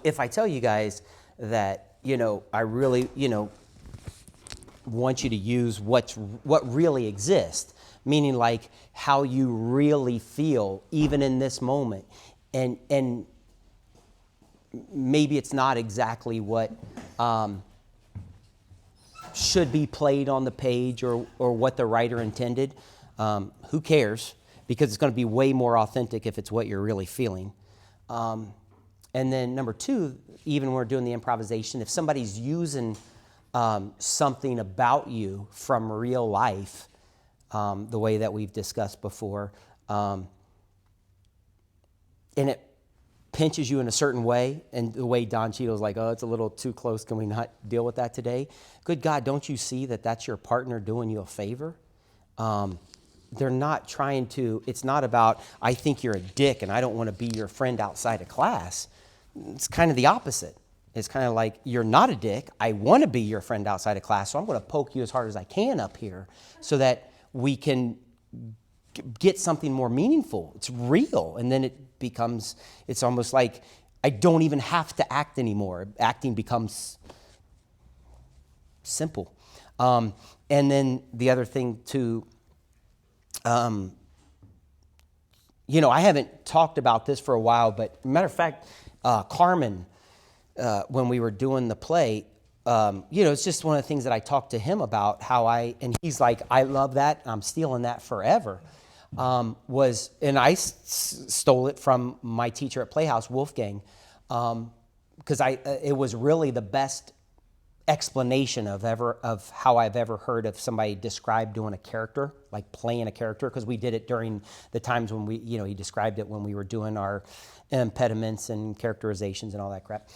if I tell you guys that, I really, want you to use what really exists, meaning like how you really feel even in this moment, and maybe it's not exactly what should be played on the page or what the writer intended. Who cares? Because it's going to be way more authentic if it's what you're really feeling. And then number two, even when we're doing the improvisation, if somebody's using something about you from real life, the way that we've discussed before, and it pinches you in a certain way, and the way Don Cheadle's like, oh, it's a little too close, can we not deal with that today? Good God, don't you see that that's your partner doing you a favor? They're not trying to, it's not about, I think you're a dick and I don't want to be your friend outside of class. It's kind of the opposite. It's kind of like, you're not a dick, I want to be your friend outside of class, so I'm going to poke you as hard as I can up here so that we can get something more meaningful. It's real. And then it's almost like I don't even have to act anymore. Acting becomes simple. And then the other thing too, I haven't talked about this for a while, but matter of fact, Carmen, when we were doing the play, it's just one of the things that I talked to him about and he's like, I love that. I'm stealing that forever. And I stole it from my teacher at Playhouse, Wolfgang, because it was really the best explanation of how I've ever heard of somebody describe doing a character, like playing a character, because we did it during the times when he described it when we were doing our impediments and characterizations and all that crap.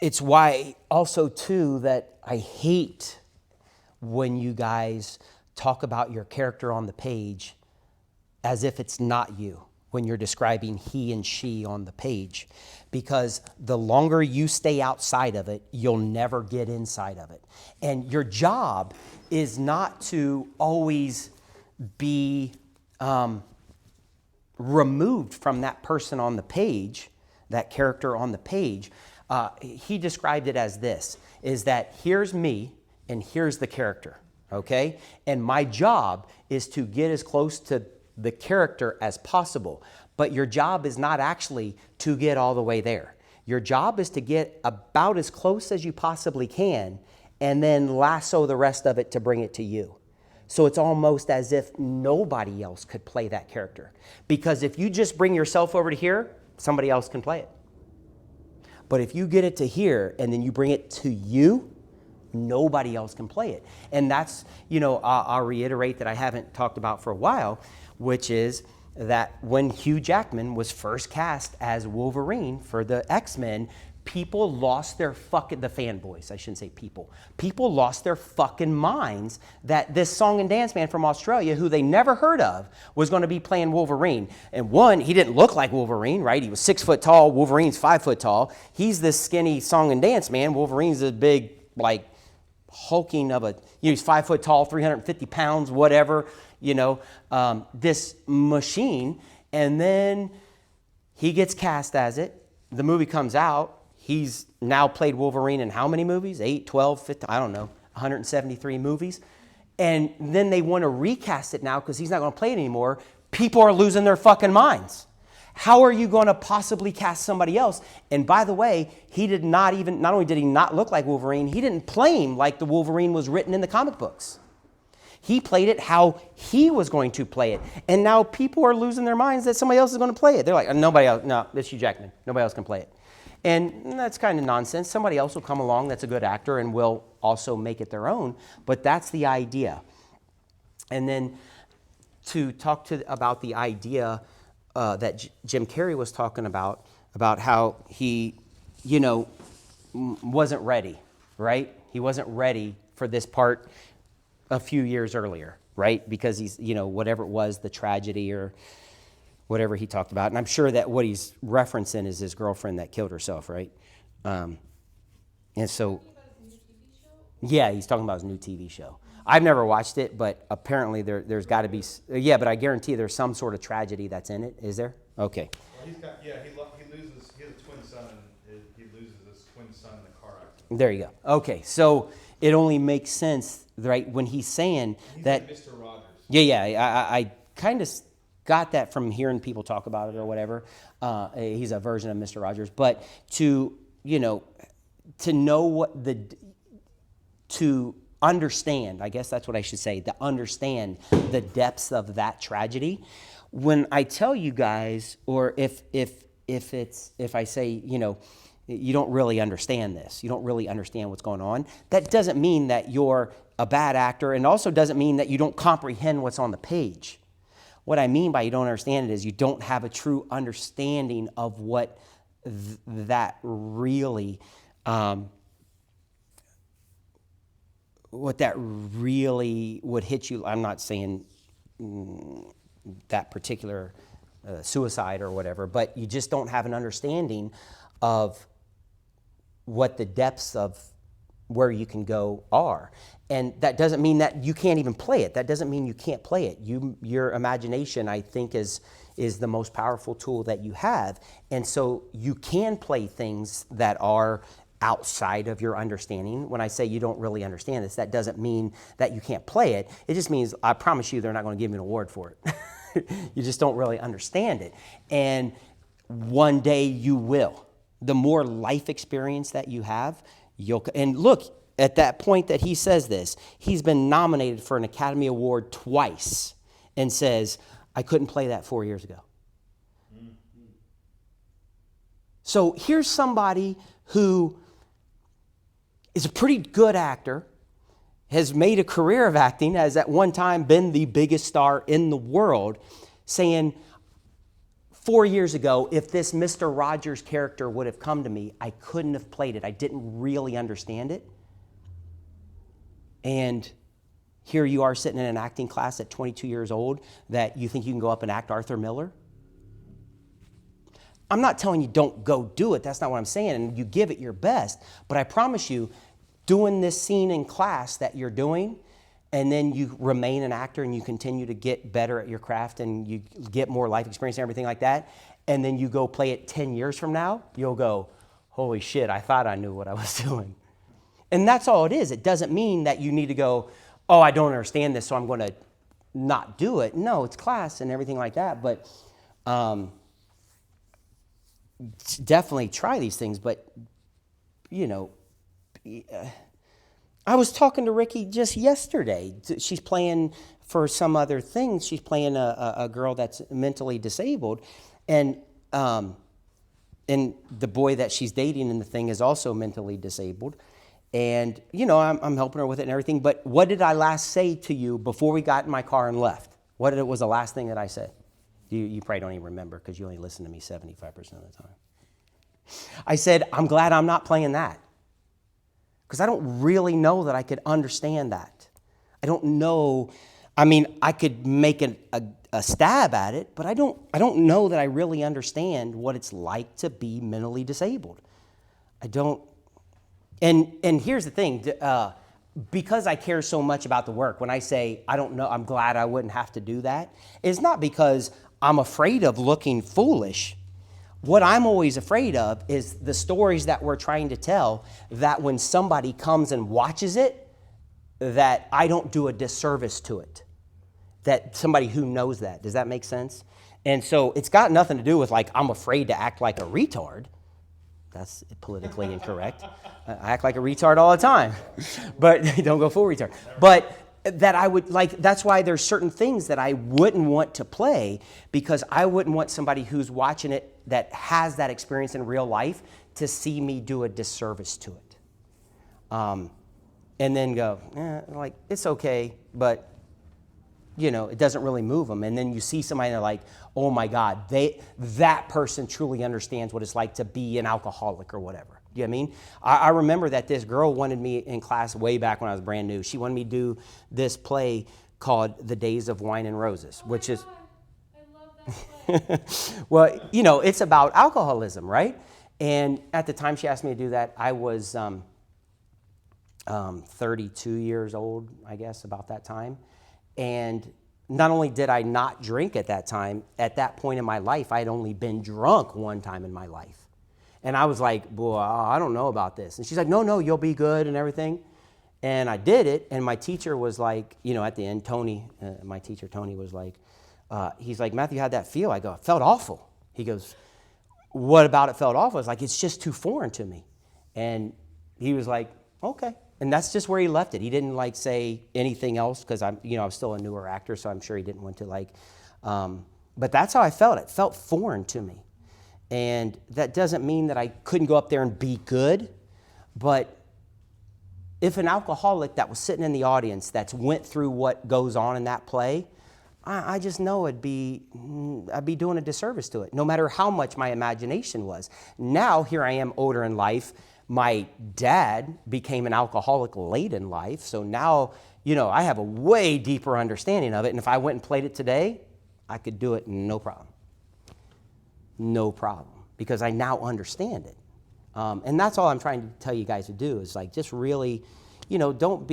It's why also too that I hate when you guys talk about your character on the page as if it's not you when you're describing he and she on the page, because the longer you stay outside of it, you'll never get inside of it. And your job is not to always be removed from that person on the page, that character on the page. He described it as this, is that here's me and here's the character, okay? And my job is to get as close to the character as possible. But your job is not actually to get all the way there. Your job is to get about as close as you possibly can and then lasso the rest of it to bring it to you. So it's almost as if nobody else could play that character. Because if you just bring yourself over to here, somebody else can play it. But if you get it to here and then you bring it to you, nobody else can play it. And that's, I'll reiterate that I haven't talked about for a while, which is that when Hugh Jackman was first cast as Wolverine for the X-Men, people lost their the fanboys, I shouldn't say people lost their fucking minds that this song and dance man from Australia, who they never heard of, was going to be playing Wolverine. And one, he didn't look like Wolverine, right? He was 6 foot tall, Wolverine's 5 foot tall. He's this skinny song and dance man. Wolverine's a big, like, hulking of he's 5 foot tall, 350 pounds, whatever, this machine. And then he gets cast as it. The movie comes out. He's now played Wolverine in how many movies? 8, 12, 15, I don't know, 173 movies. And then they want to recast it now because he's not going to play it anymore. People are losing their fucking minds. How are you going to possibly cast somebody else? And by the way, not only did he not look like Wolverine, he didn't play him like the Wolverine was written in the comic books. He played it how he was going to play it. And now people are losing their minds that somebody else is going to play it. They're like, nobody else, no, it's Hugh Jackman. Nobody else can play it. And that's kind of nonsense. Somebody else will come along that's a good actor and will also make it their own. But that's the idea. And then to talk about the idea that Jim Carrey was talking about how he, wasn't ready, right? He wasn't ready for this part a few years earlier, right? Because he's, whatever it was, the tragedy or whatever he talked about. And I'm sure that what he's referencing is his girlfriend that killed herself, right? And so, yeah, he's talking about his new TV show. I've never watched it, but apparently there's got to be, but I guarantee there's some sort of tragedy that's in it. Is there? Okay. Well, He's got, yeah, he loses, he has a twin son, and he loses his twin son in the car accident. There you go. Okay, so it only makes sense, right, when he's saying He's that. like Mr. Rogers. Yeah, I kind of got that from hearing people talk about it or whatever. He's a version of Mr. Rogers, but to know what to understand, I guess that's what I should say, to understand the depths of that tragedy. When I tell you guys, or if I say, you don't really understand this, you don't really understand what's going on, that doesn't mean that you're a bad actor, and also doesn't mean that you don't comprehend what's on the page. What I mean by you don't understand it is you don't have a true understanding of what that really would hit you. I'm not saying that particular suicide or whatever, but you just don't have an understanding of what the depths of where you can go are. And that doesn't mean that you can't even play it. That doesn't mean you can't play it. Your imagination, I think, is the most powerful tool that you have. And so you can play things that are outside of your understanding. When I say you don't really understand this, that doesn't mean that you can't play it. It just means, I promise you, they're not going to give you an award for it. You just don't really understand it. And one day you will. The more life experience that you have, and look, at that point that he says this, he's been nominated for an Academy Award twice and says, I couldn't play that 4 years ago. Mm-hmm. So here's somebody who is a pretty good actor, has made a career of acting, has at one time been the biggest star in the world, saying, 4 years ago, if this Mr. Rogers character would have come to me, I couldn't have played it. I didn't really understand it. And here you are sitting in an acting class at 22 years old that you think you can go up and act Arthur Miller. I'm not telling you don't go do it. That's not what I'm saying. And you give it your best. But I promise you, doing this scene in class that you're doing, and then you remain an actor and you continue to get better at your craft and you get more life experience and everything like that, and then you go play it 10 years from now, you'll go, holy shit, I thought I knew what I was doing. And that's all it is. It doesn't mean that you need to go, oh, I don't understand this, so I'm going to not do it. No, it's class and everything like that. But definitely try these things. But, I was talking to Ricky just yesterday. She's playing for some other thing. She's playing a girl that's mentally disabled. And the boy that she's dating in the thing is also mentally disabled. And, I'm helping her with it and everything. But what did I last say to you before we got in my car and left? What was the last thing that I said? You probably don't even remember because you only listen to me 75% of the time. I said, I'm glad I'm not playing that. Because I don't really know that I could understand that. I don't know. I mean, I could make a stab at it, but I don't know that I really understand what it's like to be mentally disabled. I don't. And here's the thing. Because I care so much about the work, when I say I don't know, I'm glad I wouldn't have to do that, it's not because I'm afraid of looking foolish. What I'm always afraid of is the stories that we're trying to tell, that when somebody comes and watches it, that I don't do a disservice to it. That somebody who knows that. Does that make sense? And so it's got nothing to do with I'm afraid to act like a retard. That's politically incorrect. I act like a retard all the time. But don't go full retard. But that I would that's why there's certain things that I wouldn't want to play, because I wouldn't want somebody who's watching it that has that experience in real life to see me do a disservice to it. And then go, it's okay, but it doesn't really move them. And then you see somebody and they're like, oh my God, that person truly understands what it's like to be an alcoholic or whatever. Do you know what I mean? I remember that this girl wanted me in class way back when I was brand new. She wanted me to do this play called The Days of Wine and Roses, which is... I love that play. Well, it's about alcoholism, right? And at the time she asked me to do that, I was 32 years old, I guess, about that time. And not only did I not drink at that time, at that point in my life, I had only been drunk one time in my life. And I was like, boy, I don't know about this. And she's like, no, you'll be good and everything. And I did it. And my teacher was like, at the end, Tony, my teacher, Tony, was like, he's like, Matthew, how'd that feel? I go, it felt awful. He goes, what about it felt awful? I was like, it's just too foreign to me. And he was like, okay. And that's just where he left it. He didn't like say anything else because I'm still a newer actor, so I'm sure he didn't want to but that's how I felt. It felt foreign to me. And that doesn't mean that I couldn't go up there and be good, but if an alcoholic that was sitting in the audience that's went through what goes on in that play, I just know I'd be doing a disservice to it, no matter how much my imagination was. Now, here I am older in life. My dad became an alcoholic late in life, so now, I have a way deeper understanding of it, and if I went and played it today, I could do it no problem. No problem, because I now understand it. And that's all I'm trying to tell you guys to do is like just really, don't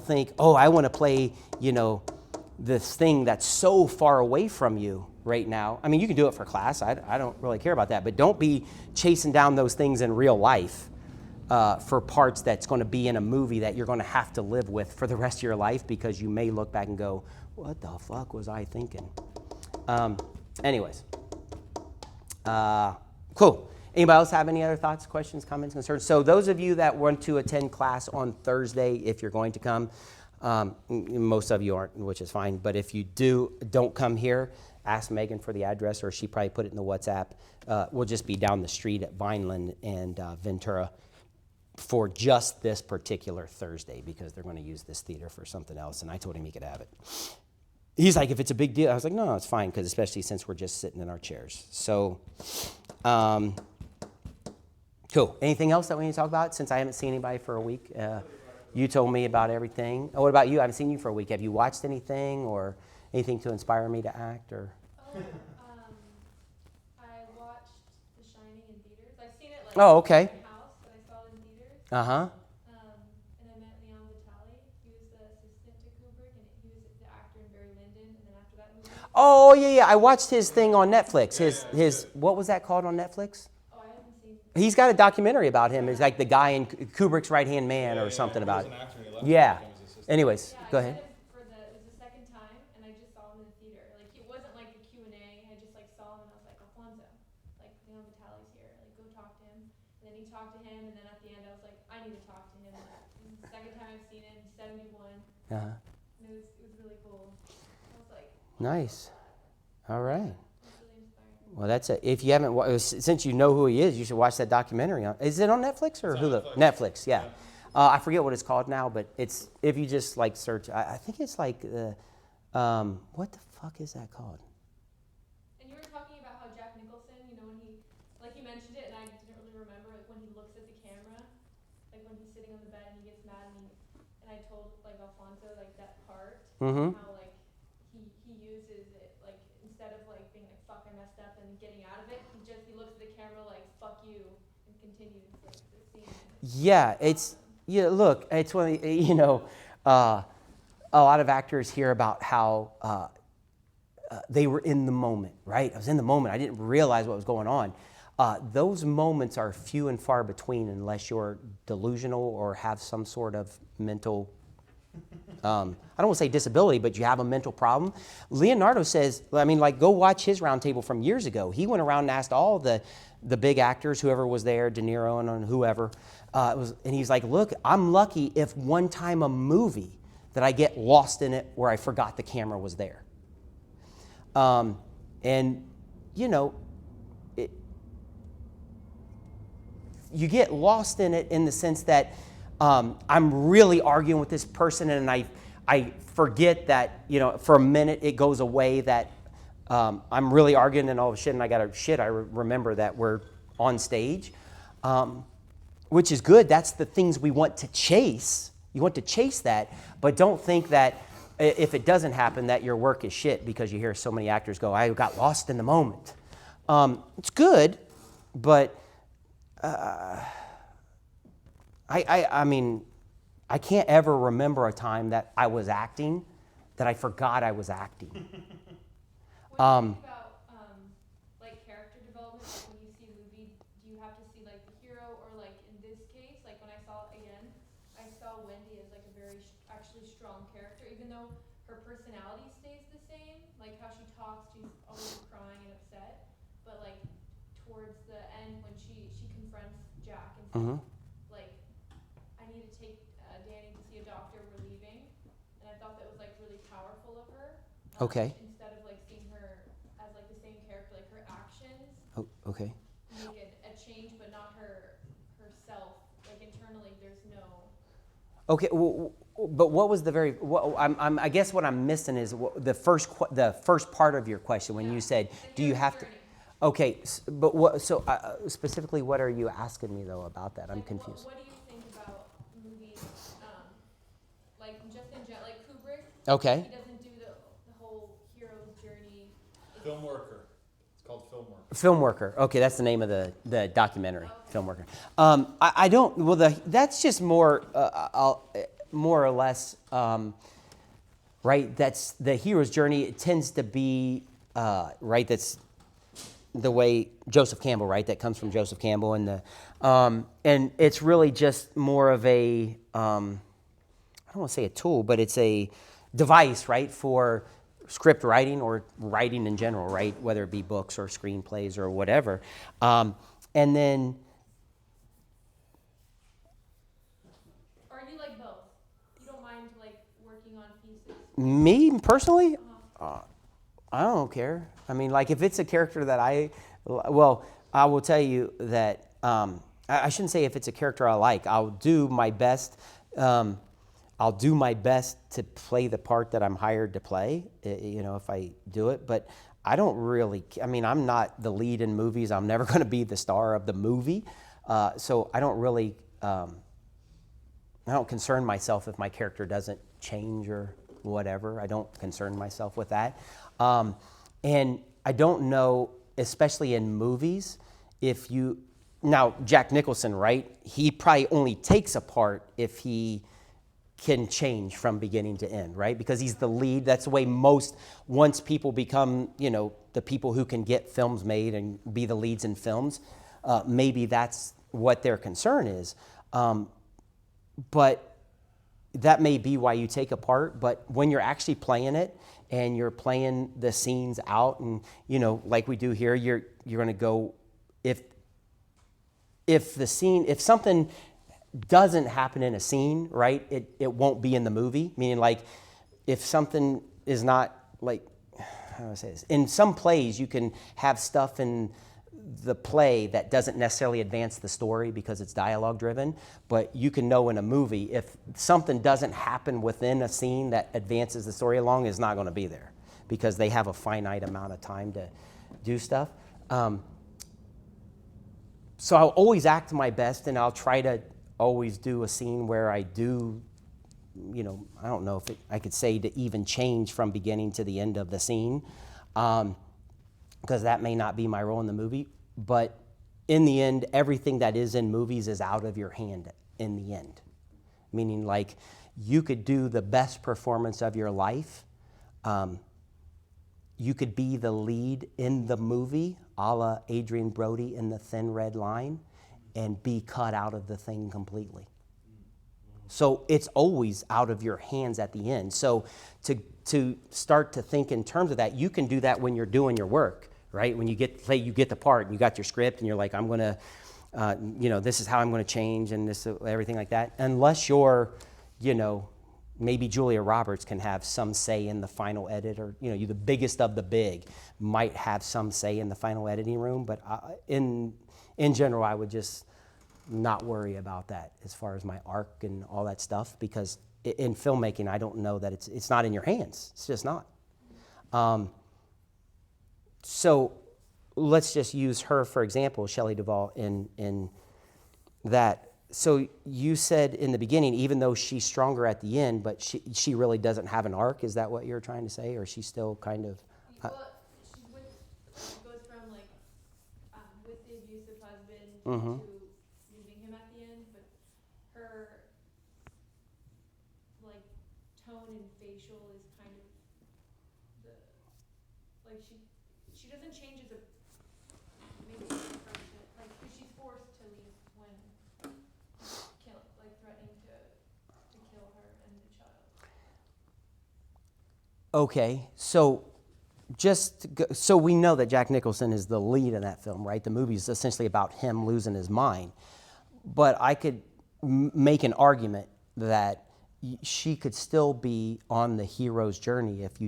think, oh, I want to play, this thing that's so far away from you right now. I mean, you can do it for class. I don't really care about that. But don't be chasing down those things in real life for parts that's going to be in a movie that you're going to have to live with for the rest of your life because you may look back and go, what the fuck was I thinking? Anyways. Cool. Anybody else have any other thoughts, questions, comments, concerns? So those of you that want to attend class on Thursday, if you're going to come, most of you aren't, which is fine. But if you don't come here, ask Megan for the address, or she probably put it in the WhatsApp. We'll just be down the street at Vineland and Ventura for just this particular Thursday because they're going to use this theater for something else. And I told him he could have it. He's like, if it's a big deal, I was like, no, it's fine, because especially since we're just sitting in our chairs. So, cool. Anything else that we need to talk about? Since I haven't seen anybody for a week, you told me about everything. Oh, what about you? I haven't seen you for a week. Have you watched anything or anything to inspire me to act? Or? I watched The Shining in theaters. I've seen it Oh, okay. in my house, but I saw it in theaters. Uh-huh. And I met Leon Vitali. He was the assistant to Kubrick, and he was the actor in Barry Lyndon. And then after that movie. Oh, yeah. I watched his thing on Netflix. His what was that called on Netflix? Oh, I haven't seen. He's got a documentary about him. It's like the guy in Kubrick's right-hand man or something about it. Yeah. Anyways, go ahead. It was the second time, and I just saw him in the theater. Like, it wasn't like the Q&A. I just saw him, and I was like, Alfonso, Leon Vitali's here. Go talk to him. And then he talked to him, and then at the end, I was like, I need to talk to him. This is the second time I've seen him. 71. Uh-huh. And it was really cool. I was like, Nice. All right. it's really inspiring. Well, that's it. If you haven't, since you know who he is, you should watch that documentary. Is it on Netflix or Hulu? Netflix, yeah. I forget what it's called now, but it's if you just search. I think it's what the fuck is that called? And you were talking about how Jack Nicholson, when he mentioned it, and I didn't really remember when he looks at the camera, when he's sitting on the bed and he gets mad, and I told Alfonso that part, Mm-hmm. how he uses it instead of being fuck I messed up and getting out of it, he looks at the camera fuck you and continues the scene. Yeah, look, it's one of the, a lot of actors hear about how they were in the moment, right? I was in the moment. I didn't realize what was going on. Those moments are few and far between unless you're delusional or have some sort of mental, I don't want to say disability, but you have a mental problem. Leonardo says, go watch his roundtable from years ago. He went around and asked all the big actors, whoever was there, De Niro and whoever, and he's like, look, I'm lucky if one time a movie that I get lost in it where I forgot the camera was there. You get lost in it in the sense that I'm really arguing with this person and I forget that, for a minute it goes away that I'm really arguing and all of a sudden I remember that we're on stage, which is good. That's the things we want to chase. You want to chase that, but don't think that if it doesn't happen that your work is shit because you hear so many actors go, I got lost in the moment. It's good, but I can't ever remember a time that I was acting that I forgot I was acting. What do you Um, think about like character development? Like when you see a movie, do you have to see like the hero, or like in this case, like when I saw it again, I saw Wendy as like a very actually strong character, even though her personality stays the same, like how she talks, she's always crying and upset, but like towards the end when she confronts Jack and says, mhm. like, I need to take Danny to see a doctor, we're leaving, and I thought that was like really powerful of her. Okay. Instead of like seeing her as like the same character, like her actions Oh, okay. make a change, but not herself. Like internally, there's no. Okay, but what was the very? I guess what I'm missing is the first part of your question when you said, "Do you have to?" Journey. Okay, but what? So specifically, what are you asking me though about that? I'm Like, confused. What do you think about movies? Like just in general, like Kubrick. Okay. He doesn't do the whole hero's journey. Film worker. It's called film worker. Film worker. Okay, that's the name of the documentary. Film worker. I don't. Well, that's just more more or less right. That's the hero's journey. It tends to be right. That's the way Joseph Campbell, right? That comes from Joseph Campbell, and it's really just more of a I don't want to say a tool, but it's a device, right, for script writing or writing in general, right, whether it be books or screenplays or whatever. And then, Or you like both? You don't mind like working on pieces? me personally, I don't care. I mean, like if it's a character that well, I will tell you that I shouldn't say if it's a character I like. I'll do my best. I'll do my best to play the part that I'm hired to play, if I do it. But I don't really, I mean, I'm not the lead in movies. I'm never going to be the star of the movie. So I don't really, I don't concern myself if my character doesn't change or whatever. I don't concern myself with that. And I don't know, especially in movies, now Jack Nicholson, right? He probably only takes a part if he can change from beginning to end, right? Because he's the lead. That's the way once people become, the people who can get films made and be the leads in films, maybe that's what their concern is. But that may be why you take a part. But when you're actually playing it and you're playing the scenes out and, like we do here, you're going to go, if something doesn't happen in a scene, right, it won't be in the movie. Meaning, like, if something is not, like, how do I say this? In some plays, you can have stuff in the play that doesn't necessarily advance the story because it's dialogue driven, but you can know in a movie if something doesn't happen within a scene that advances the story along, is not going to be there because they have a finite amount of time to do stuff. So I'll always act my best, and I'll try to always do a scene where I do, I don't know if I could say to even change from beginning to the end of the scene, because that may not be my role in the movie. But in the end, everything that is in movies is out of your hand in the end. Meaning, like, you could do the best performance of your life. You could be the lead in the movie, a la Adrian Brody in The Thin Red Line, and be cut out of the thing completely. So it's always out of your hands at the end. So to start to think in terms of that, you can do that when you're doing your work, right? When you get the part and you got your script and you're like, I'm going to, this is how I'm going to change and this everything like that. Unless you're, maybe Julia Roberts can have some say in the final edit, or you're the biggest of the big, might have some say in the final editing room. But in general, I would just not worry about that as far as my arc and all that stuff, because in filmmaking, I don't know that it's not in your hands. It's just not. So let's just use her for example, Shelley Duvall, in that. So you said in the beginning, even though she's stronger at the end, but she really doesn't have an arc. Is that what you're trying to say, or she's still kind of? Well, she goes from like with the abusive husband Mhm. to leaving him at the end, but her like tone and facial is kind of she doesn't change as a maybe she approach it like because she's forced to leave when threatening to kill her and the child. Okay, so so we know that Jack Nicholson is the lead in that film, right? The movie is essentially about him losing his mind. But I could make an argument that she could still be on the hero's journey if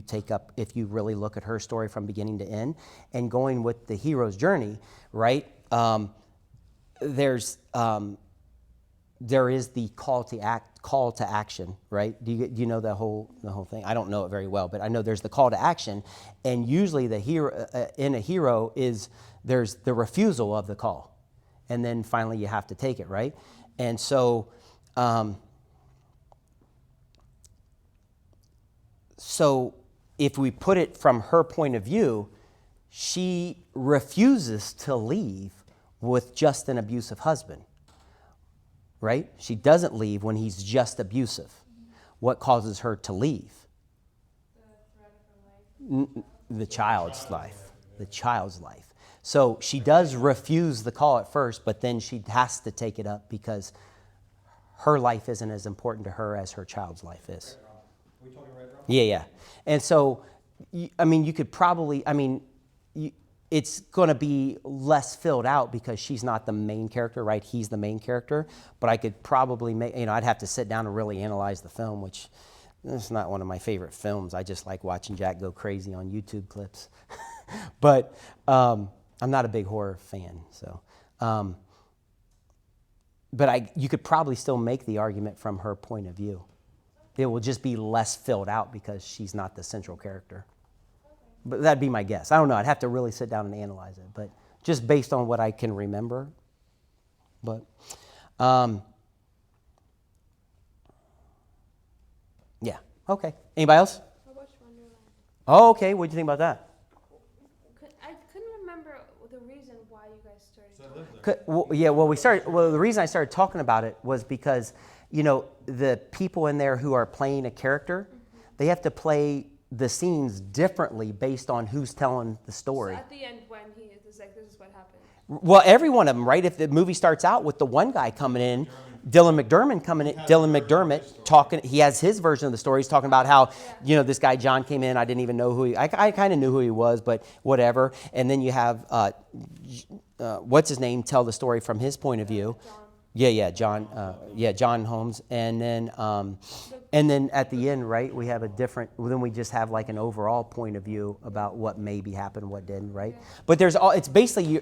you really look at her story from beginning to end. And going with the hero's journey, right? There is the call to action, right? Do you know the whole thing? I don't know it very well, but I know there's the call to action, and usually the hero in a hero is there's the refusal of the call, and then finally you have to take it, right? And so, so if we put it from her point of view, she refuses to leave with just an abusive husband. Right? She doesn't leave when he's just abusive. What causes her to leave? The child's life. The child's life. So she does refuse the call at first, but then she has to take it up because her life isn't as important to her as her child's life is. Are we talking right, Rob? Yeah. And so, I mean, you could probably, it's going to be less filled out because she's not the main character, right? He's the main character. But I could probably make, I'd have to sit down and really analyze the film, which is not one of my favorite films. I just like watching Jack go crazy on YouTube clips. But I'm not a big horror fan, so. But you could probably still make the argument from her point of view. It will just be less filled out because she's not the central character. But that'd be my guess. I don't know. I'd have to really sit down and analyze it, but just based on what I can remember. But, yeah. Okay. Anybody else? I watched Wonderland. Oh, okay. What do you think about that? I couldn't remember the reason why you guys started. So I lived there. The reason I started talking about it was because, the people in there who are playing a character, they have to play the scenes differently based on who's telling the story. So at the end, when he is like, this is what happened. Well, every one of them, right? If the movie starts out with the one guy coming in, Dylan McDermott talking, he has his version of the story. He's talking about how, this guy John came in, I didn't even know I kind of knew who he was, but whatever. And then you have, what's his name, tell the story from his point of view. John. John Holmes. And then at the end, right, we have then we just have like an overall point of view about what maybe happened, what didn't, right? Yeah. But it's basically,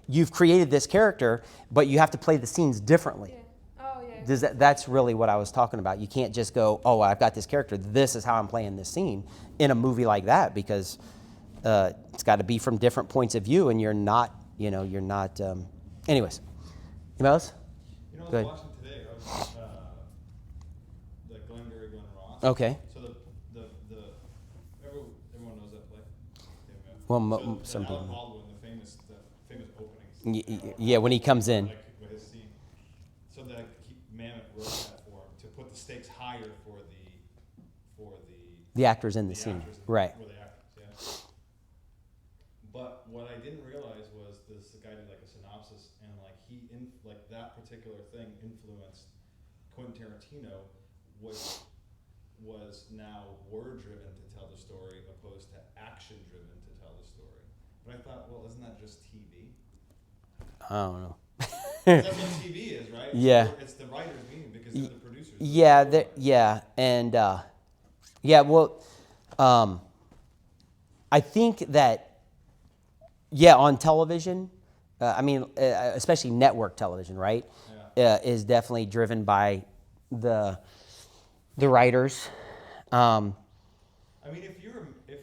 you've created this character, but you have to play the scenes differently. Yeah. Oh, yeah. That's really what I was talking about. You can't just go, oh, I've got this character, this is how I'm playing this scene in a movie like that, because it's got to be from different points of view, and you're not, anyways. Anybody else? I was Good. watching today, the Glengarry Glen Ross. Okay. So everyone knows that play. Well, So some Alec people. Baldwin, the famous opening. Yeah, when he comes in. Like, with his scene. So that Mamet wrote that for him to put the stakes higher for The actors in the scene, actors right? For the actors, yeah. But what I didn't realize was this guy did like a synopsis, and like that particular thing influenced Quentin Tarantino, was now word driven to tell the story opposed to action driven to tell the story. But I thought, well, isn't that just TV? I don't know. That's what TV is, right? Yeah. It's the writer's meeting because they're the producers. I think that, on television, especially network television, right, is definitely driven by the writers. If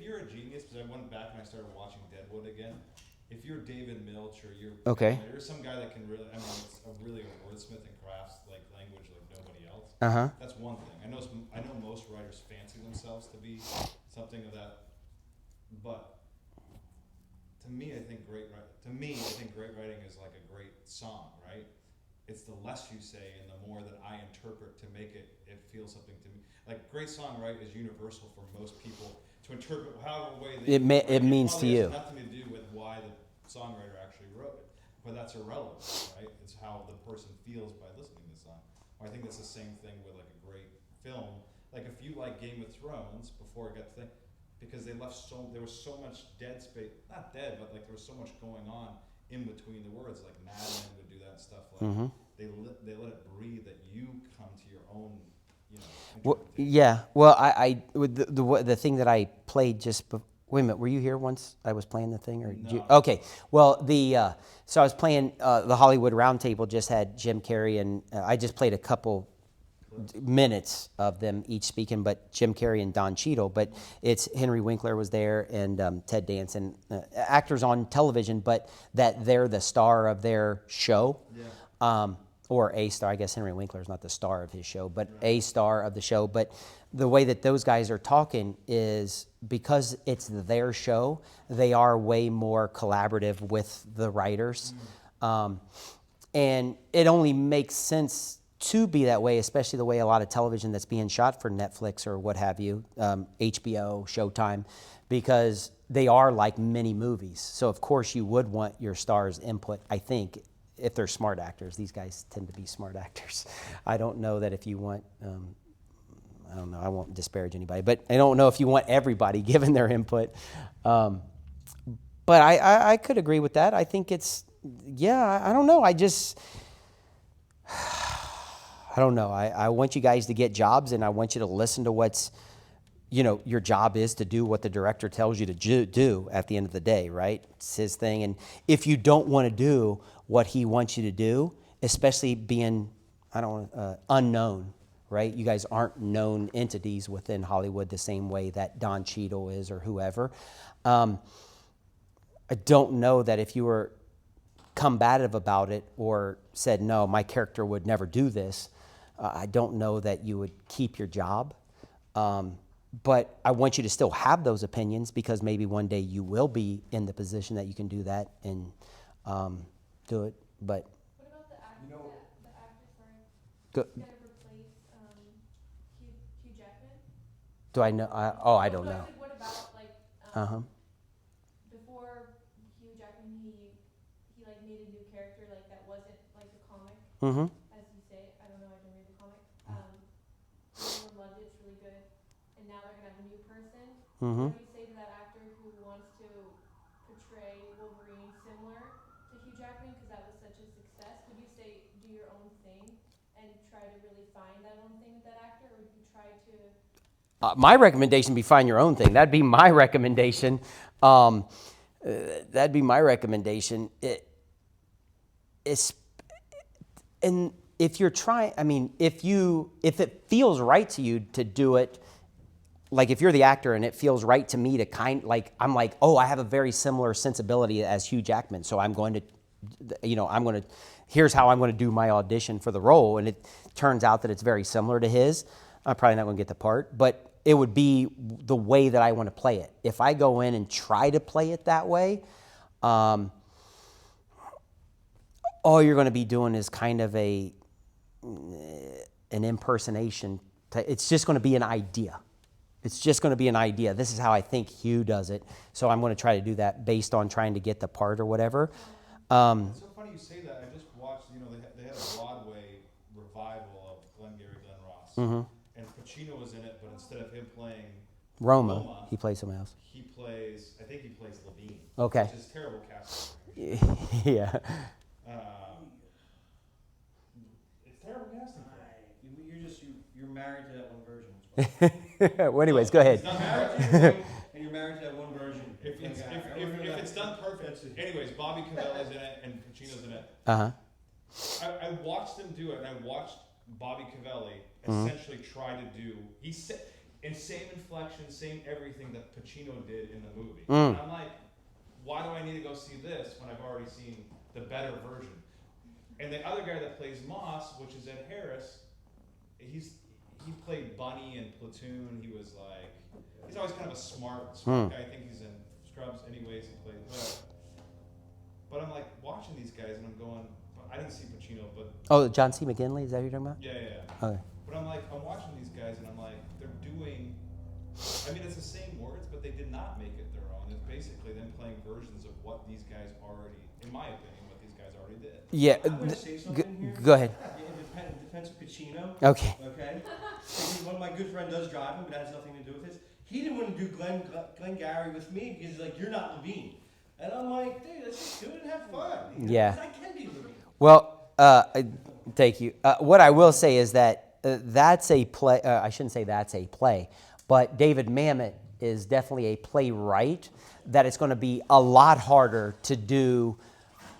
you're a genius, because I went back and I started watching Deadwood again. If you're David Milch or you're some guy that can really, it's really a wordsmith and crafts like language like nobody else. That's one thing. I know most writers fancy themselves to be something of that, but to me, I think great writing is like a great song, right? It's the less you say and the more that I interpret to make it feel something to me. Like great songwriting is universal for most people to interpret however way it means to probably you. has nothing to do with why the songwriter actually wrote it, but that's irrelevant, right? It's how the person feels by listening to the song. I think that's the same thing with like a great film. Like if you like Game of Thrones before it got the thing, because there was so much dead space, not dead, but like there was so much going on in between the words. Like Mad Men would do that and stuff. Like Mm-hmm. they let it breathe, that you come to your own, Well, interpretation. yeah. Well, I with the thing that I played just. Wait a minute. Were you here once I was playing the thing, or did you? No. Okay. Well, so I was playing the Hollywood Roundtable. Just had Jim Carrey, and I just played a couple minutes of them each speaking, but Jim Carrey and Don Cheadle. But it's Henry Winkler was there, and Ted Danson, actors on television, but that they're the star of their show. Yeah. Or a star. I guess Henry Winkler is not the star of his show, but a star of the show. But the way that those guys are talking is because it's their show, they are way more collaborative with the writers. And it only makes sense to be that way, especially the way a lot of television that's being shot for Netflix or what have you, HBO, Showtime, because they are like mini movies. So of course you would want your stars' input, I think, if they're smart actors. These guys tend to be smart actors. I don't know that if you want, I don't know, I won't disparage anybody, but I don't know if you want everybody giving their input. But I could agree with that. I think it's, yeah, I don't know. I don't know. I want you guys to get jobs, and I want you to listen to what's, your job is to do what the director tells you to do at the end of the day, right? It's his thing. And if you don't want to do what he wants you to do, especially being, unknown, right? You guys aren't known entities within Hollywood the same way that Don Cheadle is or whoever. I don't know that if you were combative about it or said, no, my character would never do this, I don't know that you would keep your job. But I want you to still have those opinions, because maybe one day you will be in the position that you can do that and do it. But What about the actor? The actor, sorry, go, who's gonna replace Hugh Jackman? do I know? I don't No, know. I said, what about like Uh-huh. before Hugh Jackman, he like made a new character like that wasn't like the comic, Mm-hmm. as you say. I don't know, I didn't read the comic. Everyone loved it. It's really good. And now they're gonna have a new person. Mm-hmm. What do you say to that actor who wants to portray Wolverine similar to Hugh Jackman because that was such a success? Would you say do your own thing and try to really find that own thing with that actor, or would you try to? My recommendation would be find your own thing. That'd be my recommendation. That'd be my recommendation. And if you're trying, if it feels right to you to do it, like if you're the actor and it feels right to me to I have a very similar sensibility as Hugh Jackman, so I'm going to, here's how I'm going to do my audition for the role, and it turns out that it's very similar to his, I'm probably not going to get the part, but it would be the way that I want to play it. If I go in and try to play it that way, all you're going to be doing is kind of an impersonation. It's just going to be an idea. It's just going to be an idea. This is how I think Hugh does it, so I'm going to try to do that based on trying to get the part or whatever. It's so funny you say that. I just watched, they had a Broadway revival of Glengarry Glen Ross. Mm-hmm. And Pacino was in it, but instead of him playing Roma, he plays someone else. I think he plays Levine. Okay. Which is terrible casting. Yeah. It's terrible casting. You're married to that one version. Well, anyways, go ahead. It's not married. And you're married to that one version. If it's done perfect. Anyways, Bobby Cavella's in it and Pacino's in it. Uh-huh. I watched them do it, and I watched Bobby Cavelli essentially try to do. He said in same inflection, same everything that Pacino did in the movie. And I'm like, why do I need to go see this when I've already seen the better version? And the other guy that plays Moss, which is Ed Harris, he played Bunny in Platoon. He's always kind of a smart guy. I think he's in Scrubs anyways. He played well. But I'm like watching these guys and I'm going, I didn't see Pacino, but Oh, John C. McGinley, is that who you're talking about? yeah. Okay. But I'm watching these guys and I'm like, they're doing I mean, it's the same words, but they did not make it their own. It's basically them playing versions of what these guys already, in my opinion, what these guys already did. Yeah. I'm gonna say something here. Go ahead. Yeah, it depends on Pacino. Okay. Okay. One of my good friend does drive him, but that has nothing to do with this. He didn't want to do Glenn Gary with me because he's like, you're not Levine. And I'm like, dude, let's just do it and have fun. Yeah. I can be Levine. Well, thank you. What I will say is that that's a play. I shouldn't say that's a play, but David Mamet is definitely a playwright. That it's going to be a lot harder to do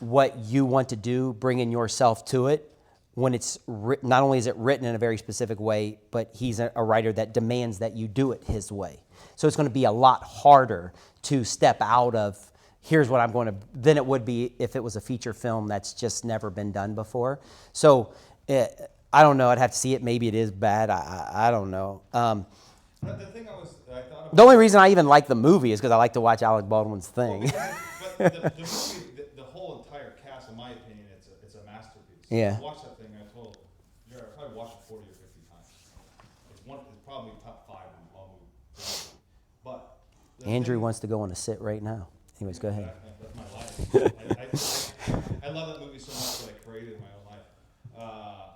what you want to do, bringing yourself to it. When it's not only is it written in a very specific way, but he's a writer that demands that you do it his way. So it's going to be a lot harder to step out of here's what I'm going to than it would be if it was a feature film that's just never been done before. So I don't know. I'd have to see it. Maybe it is bad. I don't know. But the thing I thought about, The only reason I even like the movie is because I like to watch Alec Baldwin's thing. but the movie, the whole entire cast, in my opinion, it's a masterpiece. Yeah. I watched that thing. I probably watched it 40 or 50 times. It's probably top 5 in all movies. But Andrew wants to go on a sit right now. Anyways, go ahead. That's my life. I love that movie so much that I created in my own life.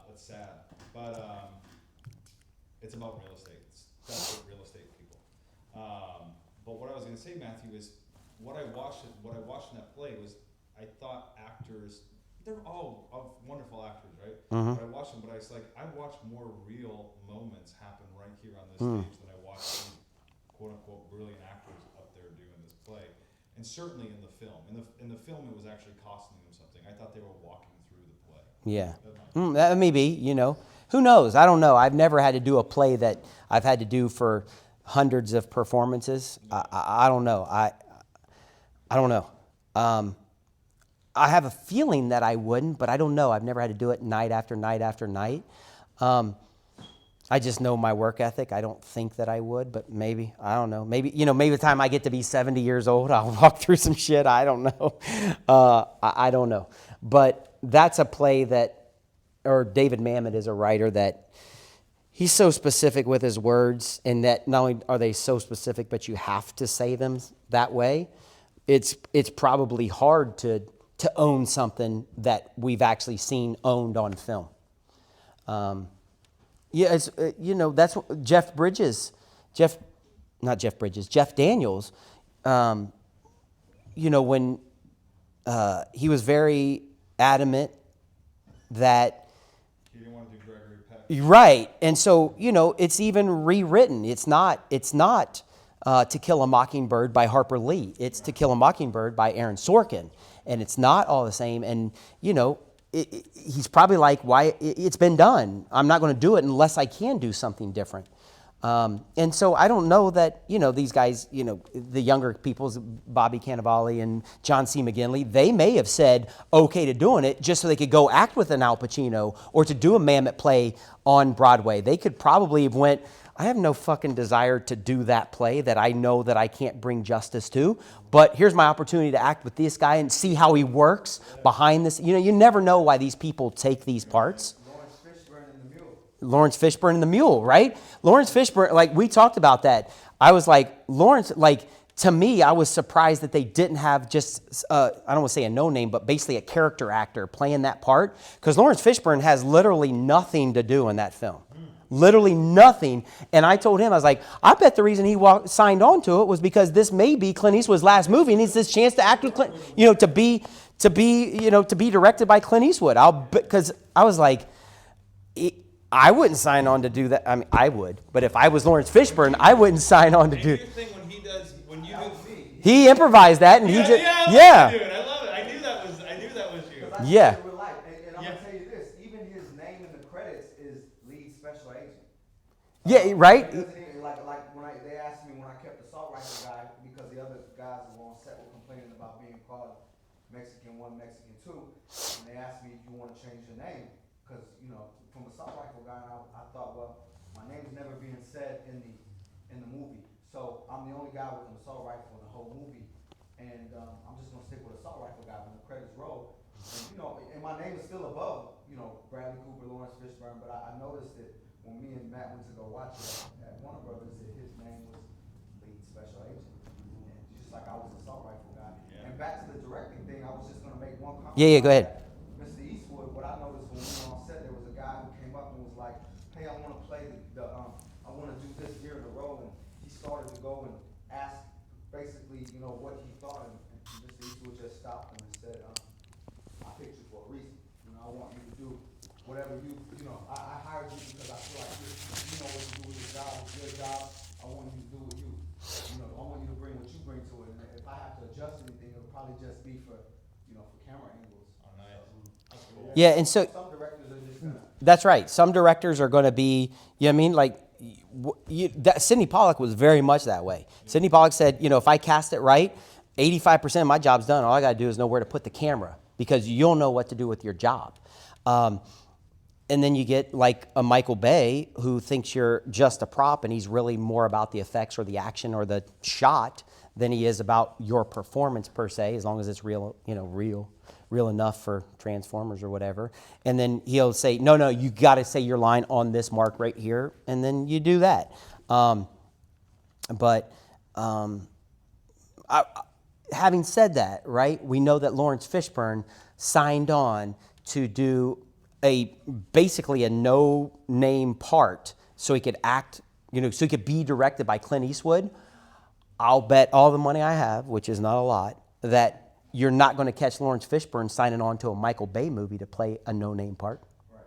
That's sad, but it's about real estate. It's desperate real estate people. But what I was going to say, Matthew, is what I watched in that play was I thought actors, they're all wonderful actors, right? Mhm. But I watched them, but I was like, I watched more real moments happen right here on this stage than I watched these quote unquote brilliant actors up there doing this play. And certainly in the film. In the film, it was actually costing them something. I thought they were walking through the play. Yeah. That might- That may be, Who knows? I don't know. I've never had to do a play that I've had to do for hundreds of performances. I don't know. I don't know. I have a feeling that I wouldn't, but I don't know. I've never had to do it night after night after night. I just know my work ethic. I don't think that I would, but maybe. I don't know. Maybe the time I get to be 70 years old, I'll walk through some shit. I don't know. I don't know. But that's a play or David Mamet is a writer that he's so specific with his words, and that not only are they so specific, but you have to say them that way. It's probably hard to own something that we've actually seen owned on film. Yeah, it's, that's what Jeff Daniels, when he was very adamant that, He didn't want to do Gregory Peck. right. And so, it's even rewritten. It's not To Kill a Mockingbird by Harper Lee. It's To Kill a Mockingbird by Aaron Sorkin. And it's not all the same. And, he's probably like, why it's been done. I'm not going to do it unless I can do something different. And so I don't know that, these guys, the younger people's Bobby Cannavale and John C. McGinley, they may have said okay to doing it just so they could go act with an Al Pacino or to do a Mamet play on Broadway. They could probably have went, I have no fucking desire to do that play that I know that I can't bring justice to, but here's my opportunity to act with this guy and see how he works behind this. You never know why these people take these parts. Lawrence Fishburne and the Mule, right? Lawrence Fishburne, like we talked about that. I was like, Lawrence, to me, I was surprised that they didn't have just, I don't want to say a no-name, but basically a character actor playing that part. Because Lawrence Fishburne has literally nothing to do in that film. Literally nothing. And I told him, I was like, I bet the reason he signed on to it was because this may be Clint Eastwood's last movie and he needs this chance to act with Clint, to be directed by Clint Eastwood. Because I was like, I wouldn't sign on to do that. I mean, I would, but if I was Lawrence Fishburne, I wouldn't sign on to do. Your thing when you do. He improvised that, and he just I love it. I knew that was you. Yeah. And I'm gonna tell you this: even his name in the credits is lead special agent. Yeah, right. It doesn't even, like when they asked me when I kept the salt rifle guy because the other guys who were on set were complaining about being called Mexican 1, Mexican 2, and they asked me, "Do you want to change your name?" Because from the salt rifle guy, and I thought, well, my name's never being said in the movie, so I'm the only guy with an assault rifle in the whole movie, and I'm just gonna stick with assault rifle guy when the credits roll. And, and my name is still above, Bradley Cooper, Lawrence Fishburne, but I noticed that when me and Matt went to go watch it at Warner Brothers, his name was lead special agent. And just like I was a assault rifle guy. Yeah. And back to the directing thing, I was just gonna make one comment. Yeah, go ahead. Mr. Eastwood, what I noticed when we were on set, there was a guy who came up and was like, hey, I wanna play I wanna do this here in the role, and he started to go and ask basically, you know, what he thought, and Mr. Eastwood just stopped him and said, I picked you for a reason. You know, I want you to do whatever you know, I hired you because I feel like you know what to do with your job, it's your job, I want you to do what you. You know, I want you to bring what you bring to it, and if I have to adjust anything, it'll probably just be for, you know, for camera angles. Oh, nice. That's cool. Yeah, and so Some directors are just gonna. that's right. Some directors are going to be, you know what I mean? Like, Sidney Pollack was very much that way. Sidney Pollack said, you know, if I cast it right, 85% of my job's done. All I got to do is know where to put the camera because you'll know what to do with your job. And then you get like a Michael Bay who thinks you're just a prop and he's really more about the effects or the action or the shot than he is about your performance per se, as long as it's real, you know, real enough for Transformers or whatever. And then he'll say, no, you got to say your line on this mark right here. And then you do that. Having said that, right, we know that Lawrence Fishburne signed on to do basically a no-name part so he could act, you know, so he could be directed by Clint Eastwood. I'll bet all the money I have, which is not a lot, that you're not going to catch Lawrence Fishburne signing on to a Michael Bay movie to play a no-name part. Right.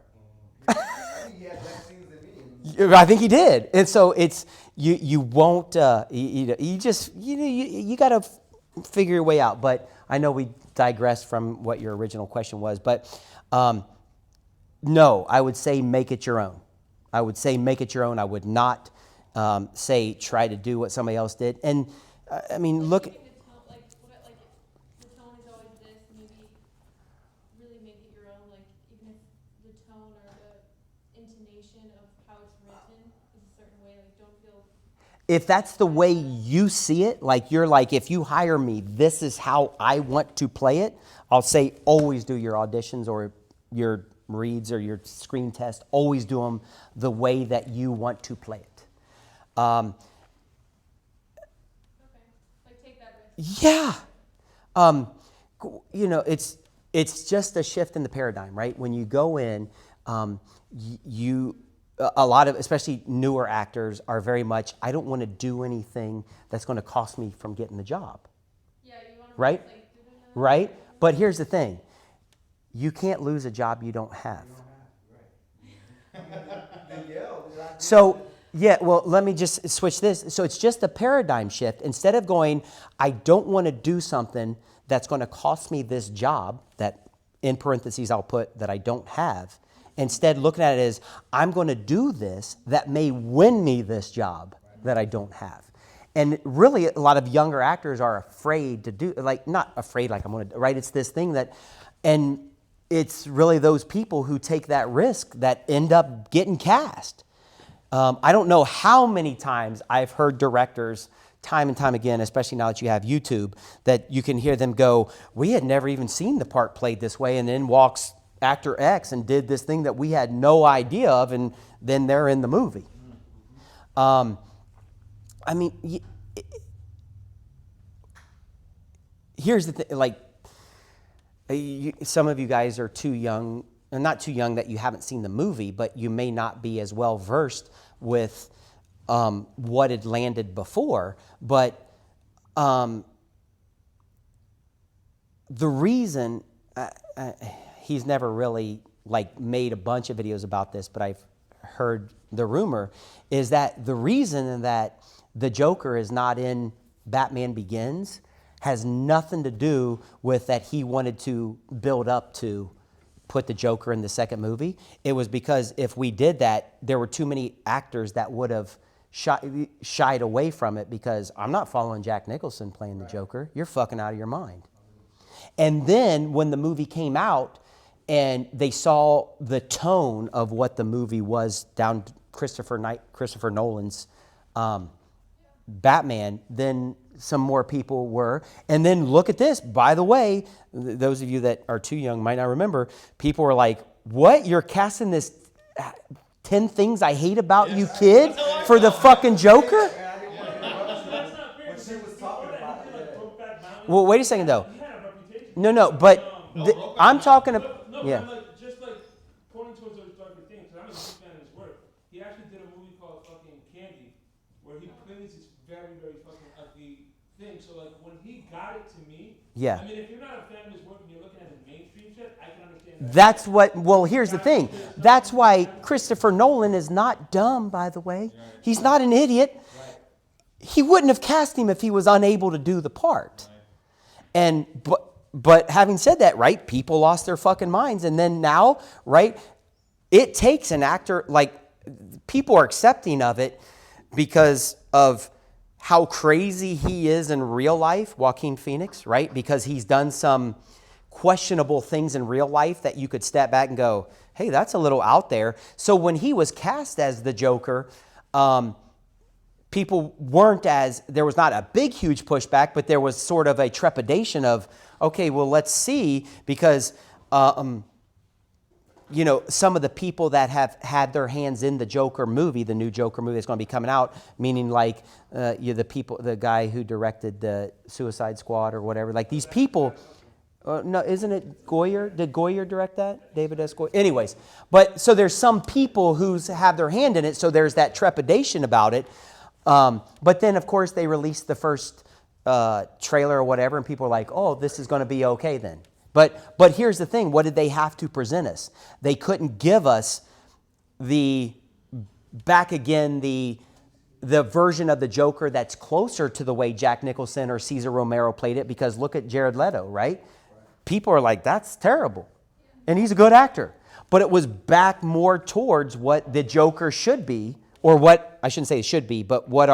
I think he had less scenes than me. I think he did, and so it's you won't you got to figure your way out. But I know we digressed from what your original question was, but no, I would say make it your own. I would say make it your own. I would not say try to do what somebody else did. And I mean, look. The tone, like the tone is always this. Maybe really make it your own. Like even if the tone or the intonation of how it's written is a certain way. Like don't feel. If that's the way you see it, like you're like, if you hire me, this is how I want to play it. I'll say always do your auditions or your reads or your screen test. Always do them the way that you want to play it. Okay. Like take that risk. Yeah. You know, it's just a shift in the paradigm, right? When you go in, a lot of, especially newer actors, are very much, I don't want to do anything that's going to cost me from getting the job. Yeah, you want to Right? like Right? But here's the thing. You can't lose a job you don't have. So, yeah, well, let me just switch this. So it's just a paradigm shift. Instead of going, I don't want to do something that's going to cost me this job, that in parentheses I'll put that I don't have. Instead, looking at it as, I'm going to do this that may win me this job that I don't have. And really, a lot of younger actors are afraid to do, like, not afraid like I'm going to, right? It's this thing that, and it's really those people who take that risk that end up getting cast. I don't know how many times I've heard directors, time and time again, especially now that you have YouTube, that you can hear them go, we had never even seen the part played this way, and then walks actor X and did this thing that we had no idea of, and then they're in the movie. I mean, here's the thing, like, some of you guys are too young, and not too young that you haven't seen the movie, but you may not be as well versed with what had landed before. But the reason, he's never really like made a bunch of videos about this, but I've heard the rumor, is that the reason that the Joker is not in Batman Begins has nothing to do with that he wanted to build up to put the Joker in the second movie. It was because if we did that, there were too many actors that would have shied away from it, because I'm not following Jack Nicholson playing the Joker. You're fucking out of your mind. And then when the movie came out and they saw the tone of what the movie was down Christopher Nolan's Batman, then some more people were. And then look at this. By the way, those of you that are too young might not remember, people were like, what? You're casting this 10 Things I Hate About You Kid for the fucking Joker? Man, I didn't want to interrupt you when she was talking about it. Well, wait a second though. He had a reputation. No, but I'm talking about, No, yeah. but I'm like, just like pointing towards those darker things, because I'm a big fan of his work. He actually did a movie called fucking Candy, where he plays this very, very fucking ugly thing. So like when he got it to me, Yeah. I mean, if you're not a fan of his work and you're looking at his mainstream shit, I can understand that. That's what, well, here's the thing. That's why Christopher Nolan is not dumb, by the way. He's not an idiot. He wouldn't have cast him if he was unable to do the part. And, but having said that, right, people lost their fucking minds. And then now, right, it takes an actor, like, people are accepting of it because of how crazy he is in real life, Joaquin Phoenix, right? Because he's done some questionable things in real life that you could step back and go, hey, that's a little out there. So when he was cast as the Joker, people weren't as, there was not a big, huge pushback, but there was sort of a trepidation of, okay, well, let's see, because, you know, some of the people that have had their hands in the Joker movie, the new Joker movie that's going to be coming out, meaning like the guy who directed the Suicide Squad or whatever, like these people, no, isn't it Goyer? Did Goyer direct that? David S. Goyer? Anyways, but so there's some people who have their hand in it, so there's that trepidation about it. But then, of course, they released the first trailer or whatever, and people are like, oh, this is going to be okay then. But here's the thing. What did they have to present us? They couldn't give us the version of the Joker that's closer to the way Jack Nicholson or Cesar Romero played it, because look at Jared Leto, right? People are like, that's terrible. And he's a good actor. But it was back more towards what the Joker should be, or what, I shouldn't say it should be, but what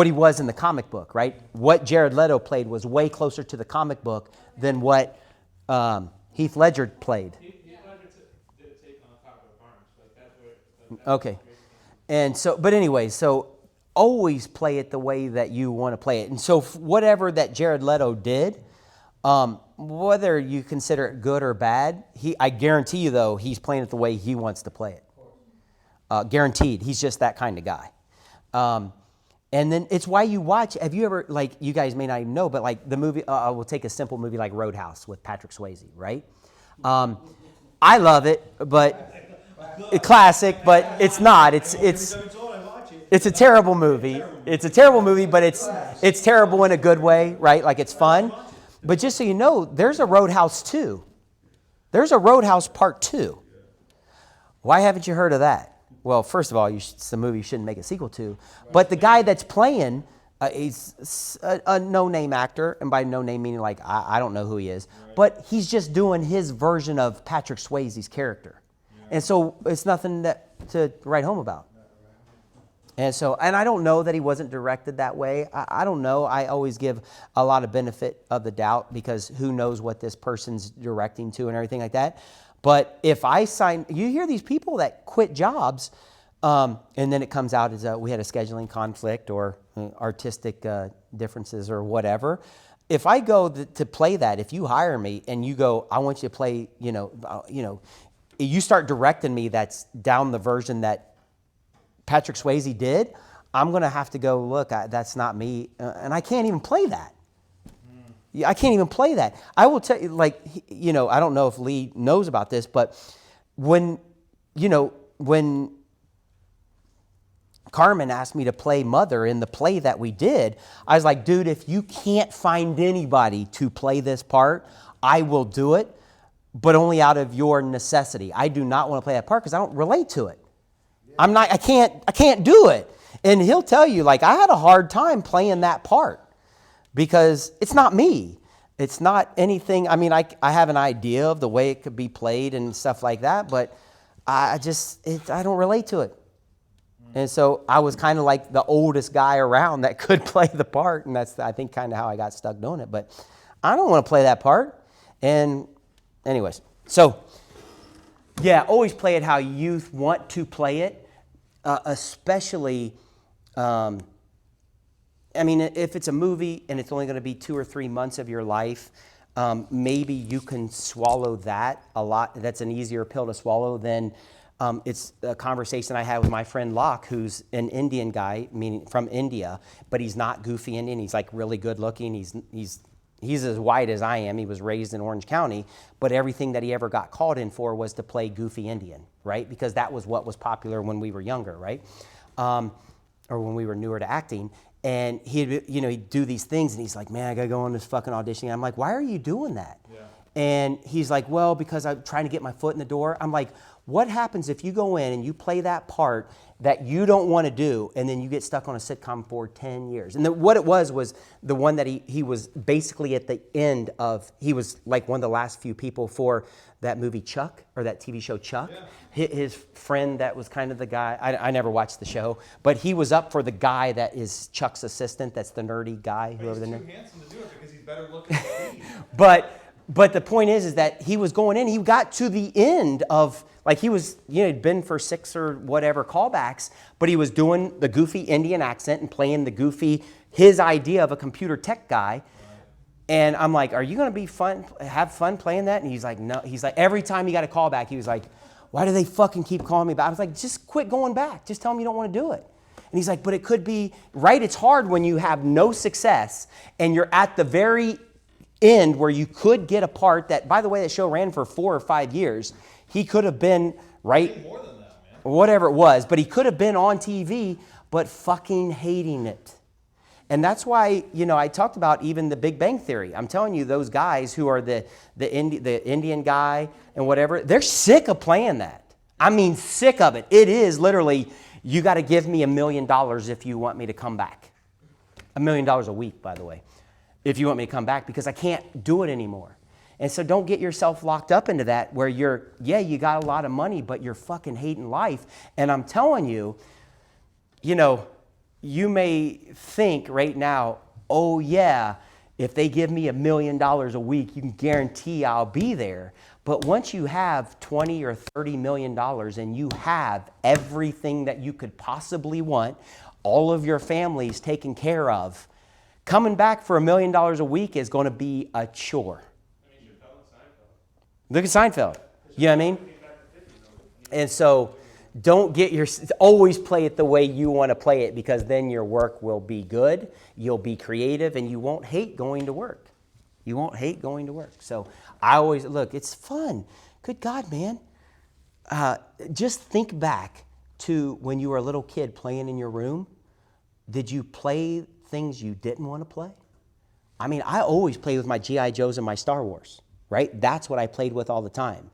he was in the comic book, right? What Jared Leto played was way closer to the comic book than what Heath Ledger played. Heath Ledger did a take on Clockwork Orange. Like that's where. Okay. And so, but anyway, so always play it the way that you want to play it. And so whatever that Jared Leto did, whether you consider it good or bad, I guarantee you though, he's playing it the way he wants to play it. Guaranteed. He's just that kind of guy. And then it's why you watch, have you ever, like, you guys may not even know, but like the movie, we'll take a simple movie like Roadhouse with Patrick Swayze, right? I love it, but a classic, but it's not. It's a terrible movie. It's a terrible movie, but it's terrible in a good way, right? Like it's fun. But just so you know, there's a Roadhouse 2. There's a Roadhouse Part 2. Why haven't you heard of that? Well, first of all, it's a movie you shouldn't make a sequel to. But the guy that's playing is a no-name actor, and by no-name meaning like I don't know who he is, but he's just doing his version of Patrick Swayze's character. And so it's nothing to write home about. And so, and I don't know that he wasn't directed that way. I don't know. I always give a lot of benefit of the doubt because who knows what this person's directing to and everything like that. But if I sign, you hear these people that quit jobs, and then it comes out as we had a scheduling conflict or artistic differences or whatever. If I go to play that, if you hire me and you go, I want you to play, you start directing me that's down the version that Patrick Swayze did, I'm going to have to go, look, that's not me, and I can't even play that. I can't even play that. I will tell you, I don't know if Lee knows about this, but when Carmen asked me to play Mother in the play that we did, I was like, dude, if you can't find anybody to play this part, I will do it, but only out of your necessity. I do not want to play that part because I don't relate to it. I can't do it. And he'll tell you, like, I had a hard time playing that part. Because it's not me. It's not anything. I mean, I have an idea of the way it could be played and stuff like that, but I don't relate to it. And so I was kind of like the oldest guy around that could play the part, and that's, I think, kind of how I got stuck doing it. But I don't want to play that part. And anyways, so yeah, always play it how you want to play it, especially... I mean, if it's a movie and it's only going to be 2 or 3 months of your life, maybe you can swallow that a lot. That's an easier pill to swallow than It's a conversation I had with my friend Locke, who's an Indian guy, meaning from India, but he's not goofy Indian. He's like really good looking. He's as white as I am. He was raised in Orange County, but everything that he ever got called in for was to play goofy Indian, right? Because that was what was popular when we were younger, right? Or when we were newer to acting. And he'd do these things, and he's like, man, I gotta go on this fucking audition. And I'm like, why are you doing that? Yeah. And he's like, well, because I'm trying to get my foot in the door. I'm like, what happens if you go in and you play that part that you don't want to do, and then you get stuck on a sitcom for 10 years? And what it was the one that he was basically at the end of, he was like one of the last few people for that movie Chuck, or that TV show Chuck. Yeah. His friend that was kind of the guy, I never watched the show, but he was up for the guy that is Chuck's assistant, that's the nerdy guy. But he's too handsome to do it because he's better looking than me. But the point is that he was going in, he got to the end of, like he was, he'd been for 6 or whatever callbacks, but he was doing the goofy Indian accent and playing the goofy, his idea of a computer tech guy. Right. And I'm like, are you going to have fun playing that? And he's like, no. He's like, every time he got a callback, he was like, why do they fucking keep calling me back? I was like, just quit going back. Just tell them you don't want to do it. And he's like, but it could be, right? It's hard when you have no success and you're at the very end where you could get a part that, by the way, that show ran for 4 or 5 years. He could have been, right? More than that, man. Whatever it was, but he could have been on TV, but fucking hating it. And that's why, I talked about even the Big Bang Theory. I'm telling you, those guys who are the Indian guy and whatever, they're sick of playing that. I mean, sick of it. It is literally, you got to give me $1 million if you want me to come back. $1 million a week, by the way, if you want me to come back, because I can't do it anymore. And so don't get yourself locked up into that where you got a lot of money, but you're fucking hating life. And I'm telling you, you may think right now, oh yeah, if they give me $1 million a week, you can guarantee I'll be there. But once you have 20 or 30 million dollars and you have everything that you could possibly want, all of your family's taken care of, coming back for $1 million a week is going to be a chore. Look at Seinfeld. You know what I mean? And so always play it the way you want to play it, because then your work will be good, you'll be creative, and you won't hate going to work. You won't hate going to work. So I always, look, it's fun. Good God, man. Just think back to when you were a little kid playing in your room. Did you play things you didn't want to play? I mean, I always played with my G.I. Joes and my Star Wars, right? That's what I played with all the time.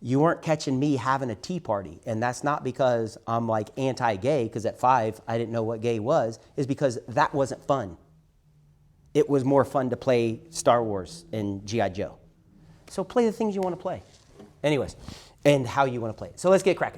You weren't catching me having a tea party, and that's not because I'm like anti-gay, because at 5 I didn't know what gay was, is because that wasn't fun. It was more fun to play Star Wars and G.I. Joe. So play the things you want to play. Anyways, and how you want to play it. So let's get cracking.